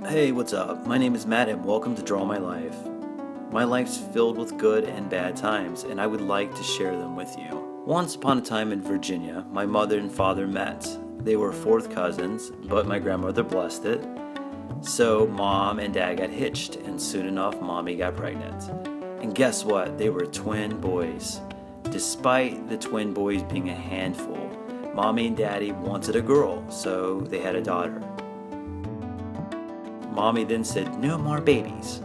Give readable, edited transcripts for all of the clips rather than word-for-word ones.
Hey, what's up? My name is Matt and welcome to Draw My Life. My life's filled with good and bad times, and I would like to share them with you. Once upon a time in Virginia, my mother and father met. They were fourth cousins, but my grandmother blessed it. So mom and dad got hitched, and soon enough, mommy got pregnant. And guess what? They were twin boys. Despite the twin boys being a handful, mommy and daddy wanted a girl, so they had a daughter. Mommy then said, "No more babies."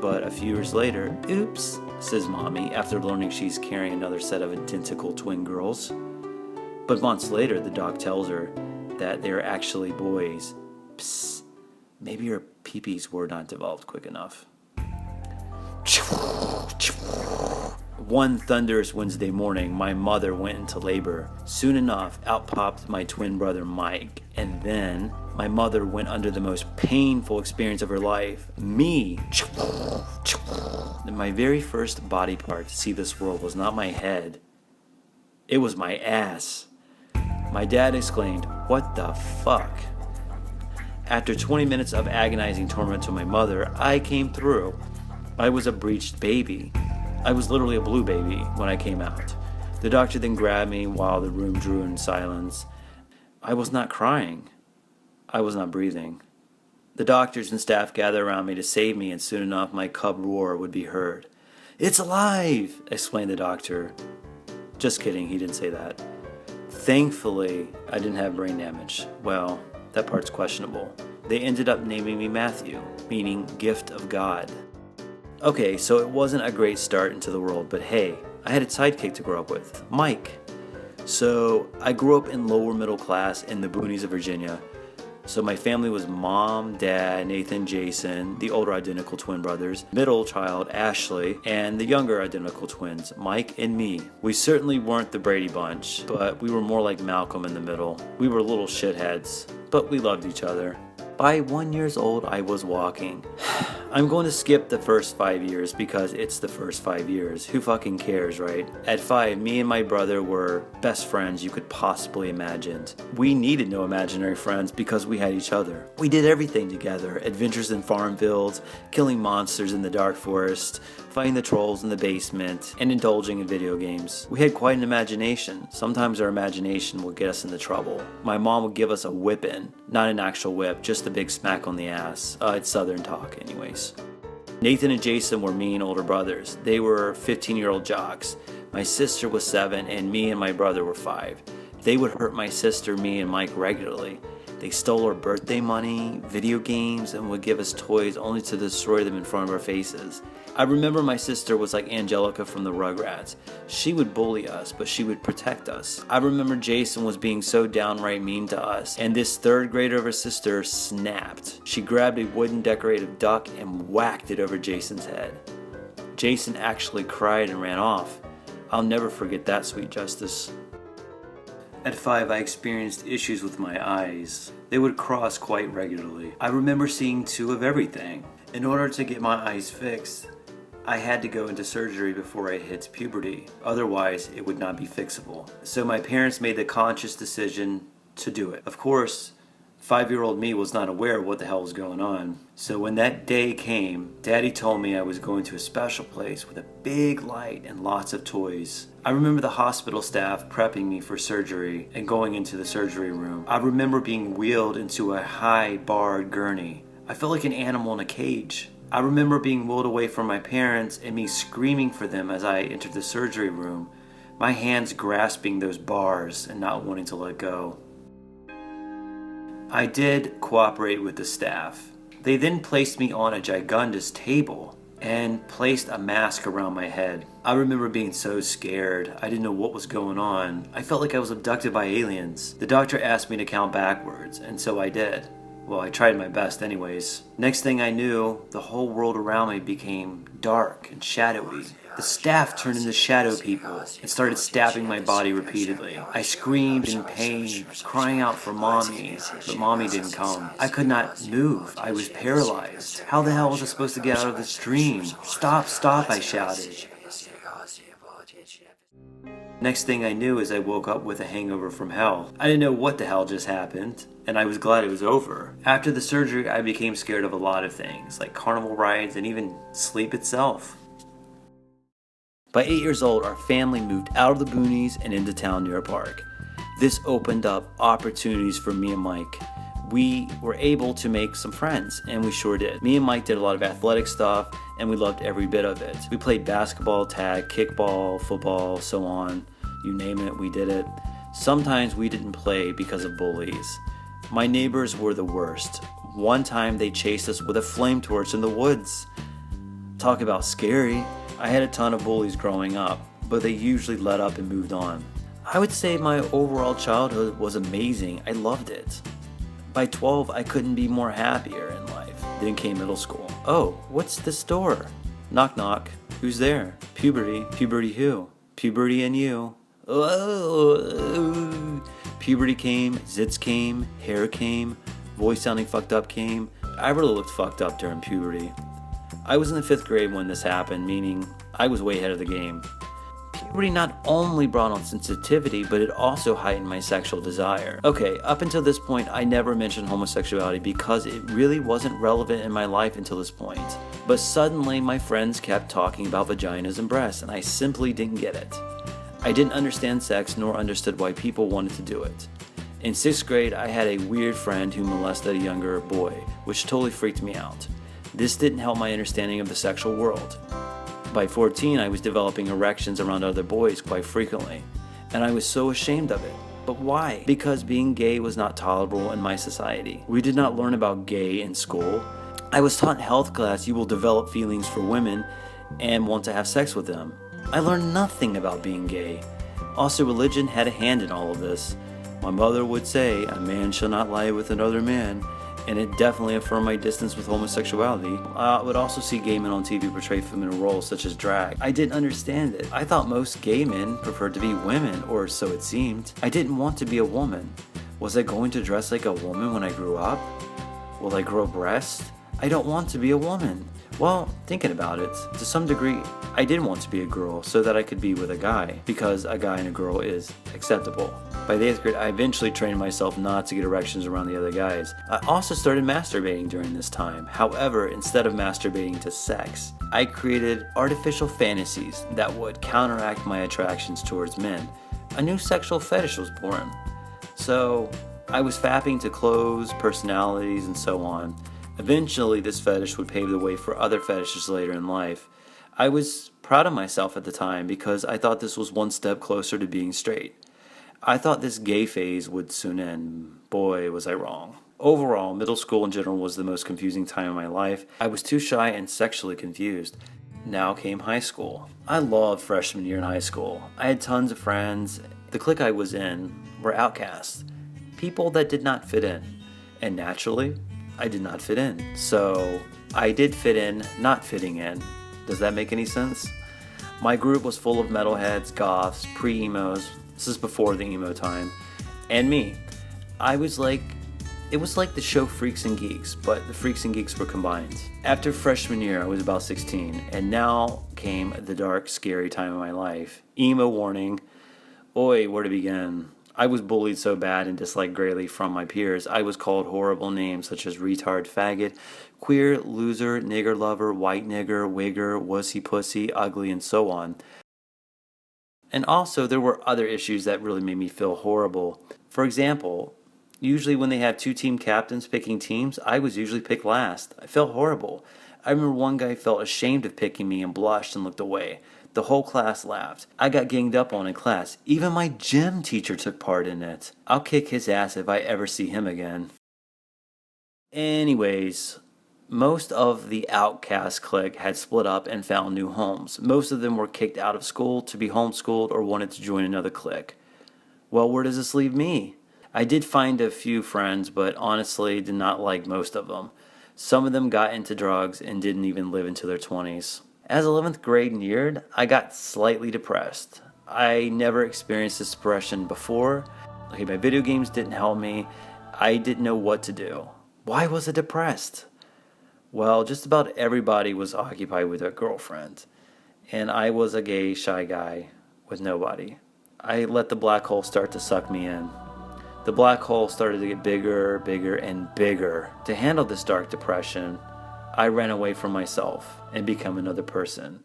But a few years later, "Oops," says mommy after learning she's carrying another set of identical twin girls. But months later, the doc tells her that they're actually boys. Psst, maybe her peepees were not developed quick enough. One thunderous Wednesday morning, my mother went into labor. Soon enough, out popped my twin brother Mike, and then my mother went under the most painful experience of her life, me. My very first body part to see this world was not my head, it was my ass. My dad exclaimed, "What the fuck?" After 20 minutes of agonizing torment to my mother, I came through. I was a breached baby. I was literally a blue baby when I came out. The doctor then grabbed me while the room drew in silence. I was not crying. I was not breathing. The doctors and staff gathered around me to save me, and soon enough my cub roar would be heard. "It's alive!" exclaimed the doctor. Just kidding, he didn't say that. Thankfully, I didn't have brain damage. Well, that part's questionable. They ended up naming me Matthew, meaning gift of God. Okay, so it wasn't a great start into the world, but hey, I had a sidekick to grow up with, Mike. So I grew up in lower middle class in the boonies of Virginia. So my family was mom, dad, Nathan, Jason, the older identical twin brothers, middle child, Ashley, and the younger identical twins, Mike and me. We certainly weren't the Brady Bunch, but we were more like Malcolm in the middle. We were little shitheads, but we loved each other. By 1 year old, I was walking. I'm going to skip the first 5 years because it's the first 5 years. Who fucking cares, right? At 5, me and my brother were best friends you could possibly imagine. We needed no imaginary friends because we had each other. We did everything together. Adventures in farm fields, killing monsters in the dark forest, fighting the trolls in the basement, and indulging in video games. We had quite an imagination. Sometimes our imagination would get us into trouble. My mom would give us a whipping. Not an actual whip, just a big smack on the ass. It's southern talk anyways. Nathan and Jason were me and older brothers. They were 15-year-old jocks. My sister was 7 and me and my brother were 5. They would hurt my sister, me, and Mike regularly. They stole our birthday money, video games, and would give us toys only to destroy them in front of our faces. I remember my sister was like Angelica from the Rugrats. She would bully us, but she would protect us. I remember Jason was being so downright mean to us, and this third grader of her sister snapped. She grabbed a wooden decorative duck and whacked it over Jason's head. Jason actually cried and ran off. I'll never forget that sweet justice. At 5, I experienced issues with my eyes. They would cross quite regularly. I remember seeing 2 of everything. In order to get my eyes fixed, I had to go into surgery before I hit puberty. Otherwise, it would not be fixable. So my parents made the conscious decision to do it. Of course, 5-year-old me was not aware of what the hell was going on. So when that day came, Daddy told me I was going to a special place with a big light and lots of toys. I remember the hospital staff prepping me for surgery and going into the surgery room. I remember being wheeled into a high barred gurney. I felt like an animal in a cage. I remember being wheeled away from my parents and me screaming for them as I entered the surgery room, my hands grasping those bars and not wanting to let go. I did cooperate with the staff. They then placed me on a gigantous table and placed a mask around my head. I remember being so scared. I didn't know what was going on. I felt like I was abducted by aliens. The doctor asked me to count backwards, and so I did. Well, I tried my best anyways. Next thing I knew, the whole world around me became dark and shadowy. The staff turned into shadow people and started stabbing my body repeatedly. I screamed in pain, crying out for mommy, but mommy didn't come. I could not move. I was paralyzed. How the hell was I supposed to get out of this dream? Stop, stop, I shouted. Next thing I knew is I woke up with a hangover from hell. I didn't know what the hell just happened, and I was glad it was over. After the surgery, I became scared of a lot of things, like carnival rides and even sleep itself. By 8 years old, our family moved out of the boonies and into town near a park. This opened up opportunities for me and Mike. We were able to make some friends, and we sure did. Me and Mike did a lot of athletic stuff, and we loved every bit of it. We played basketball, tag, kickball, football, so on. You name it, we did it. Sometimes we didn't play because of bullies. My neighbors were the worst. One time they chased us with a flame torch in the woods. Talk about scary. I had a ton of bullies growing up, but they usually let up and moved on. I would say my overall childhood was amazing. I loved it. By 12, I couldn't be more happier in life. Then came middle school. Oh, what's this door? Knock knock. Who's there? Puberty. Puberty who? Puberty and you. Oh. Puberty came, zits came, hair came, voice sounding fucked up came. I really looked fucked up during puberty. I was in the 5th grade when this happened, meaning I was way ahead of the game. Puberty not only brought on sensitivity, but it also heightened my sexual desire. Okay, up until this point, I never mentioned homosexuality because it really wasn't relevant in my life until this point. But suddenly, my friends kept talking about vaginas and breasts, and I simply didn't get it. I didn't understand sex, nor understood why people wanted to do it. In 6th grade, I had a weird friend who molested a younger boy, which totally freaked me out. This didn't help my understanding of the sexual world. By 14, I was developing erections around other boys quite frequently, and I was so ashamed of it. But why? Because being gay was not tolerable in my society. We did not learn about gay in school. I was taught in health class you will develop feelings for women and want to have sex with them. I learned nothing about being gay. Also, religion had a hand in all of this. My mother would say, "A man shall not lie with another man," and it definitely affirmed my distance with homosexuality. I would also see gay men on TV portray feminine roles such as drag. I didn't understand it. I thought most gay men preferred to be women, or so it seemed. I didn't want to be a woman. Was I going to dress like a woman when I grew up? Will I grow breasts? I don't want to be a woman. Well, thinking about it, to some degree, I did want to be a girl so that I could be with a guy, because a guy and a girl is acceptable. By the 8th grade, I eventually trained myself not to get erections around the other guys. I also started masturbating during this time. However, instead of masturbating to sex, I created artificial fantasies that would counteract my attractions towards men. A new sexual fetish was born. So, I was fapping to clothes, personalities, and so on. Eventually, this fetish would pave the way for other fetishes later in life. I was proud of myself at the time because I thought this was one step closer to being straight. I thought this gay phase would soon end. Boy, was I wrong. Overall, middle school in general was the most confusing time of my life. I was too shy and sexually confused. Now came high school. I loved freshman year in high school. I had tons of friends. The clique I was in were outcasts, people that did not fit in. And naturally, I did not fit in. So I did fit in, not fitting in. Does that make any sense? My group was full of metalheads, goths, pre-emos. This is before the emo time. And me. It was like the show Freaks and Geeks, but the Freaks and Geeks were combined. After freshman year, I was about 16, and now came the dark, scary time of my life. Emo warning. Oi, where to begin? I was bullied so bad and disliked greatly from my peers. I was called horrible names such as retard, faggot, queer, loser, nigger lover, white nigger, wigger, wussy pussy, ugly, and so on. And also, there were other issues that really made me feel horrible. For example, usually when they have 2 team captains picking teams, I was usually picked last. I felt horrible. I remember one guy felt ashamed of picking me and blushed and looked away. The whole class laughed. I got ganged up on in class. Even my gym teacher took part in it. I'll kick his ass if I ever see him again. Anyways, most of the outcast clique had split up and found new homes. Most of them were kicked out of school to be homeschooled or wanted to join another clique. Well, where does this leave me? I did find a few friends, but honestly did not like most of them. Some of them got into drugs and didn't even live into their 20s. As 11th grade neared, I got slightly depressed. I never experienced this depression before. Okay, my video games didn't help me. I didn't know what to do. Why was I depressed? Well, just about everybody was occupied with their girlfriend. And I was a gay, shy guy with nobody. I let the black hole start to suck me in. The black hole started to get bigger, bigger, and bigger. To handle this dark depression, I ran away from myself and became another person.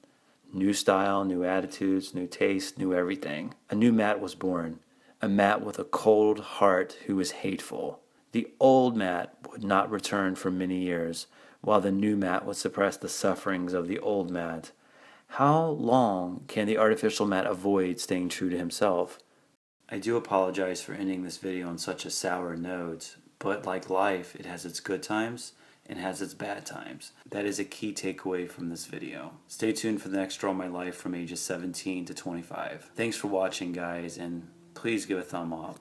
New style, new attitudes, new taste, new everything. A new Matt was born. A Matt with a cold heart who was hateful. The old Matt would not return for many years, while the new Matt would suppress the sufferings of the old Matt. How long can the artificial Matt avoid staying true to himself? I do apologize for ending this video on such a sour note, but like life, it has its good times and has its bad times. That is a key takeaway from this video. Stay tuned for the next Draw My Life from ages 17 to 25. Thanks for watching, guys, and please give a thumb up.